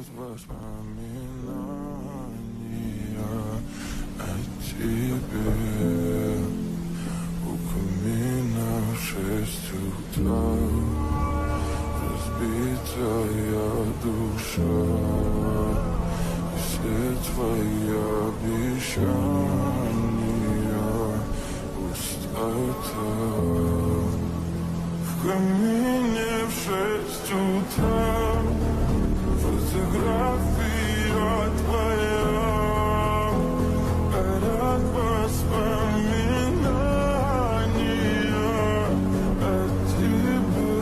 осталось воспоминания о тебе. У камина в 6 утра разбитая душа, и все твои обещания пустота. В камине в 6 утра фотография твоя, горят воспоминания о тебе.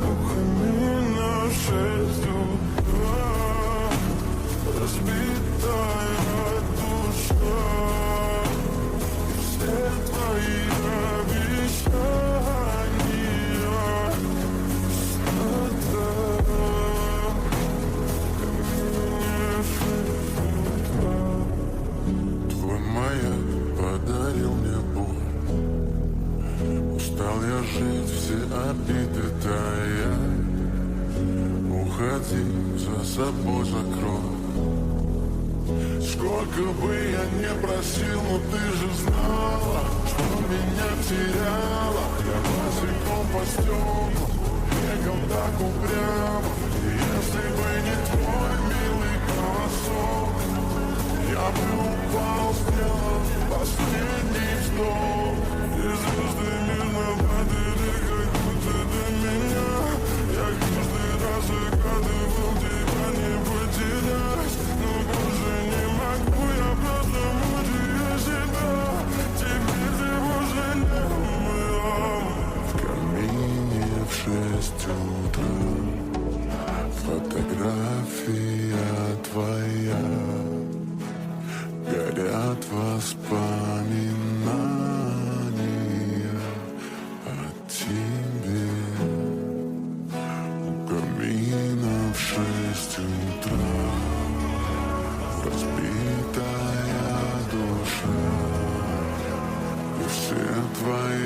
У камина в 6 утра разбитая душа, и все твои обещания. Подарил мне боль, устал я жить, все обиды тая. Уходи, за собой закрой. Сколько бы я не просил, но ты же знала, что меня теряла. Я босиком по стеклам бегал так упрямо. И если бы не твой милый голосок, я бы упал, сделал последний вздох. И звезды мирно падали, как будто до меня. Я каждый раз загадывал тебя не потерять, но больше не могу, я просто мучаю себя. Теперь ты пожалел. В камине в 6 утра фотография твоя, горят воспоминания о тебе. У камина в 6 утра разбитая душа, и все твои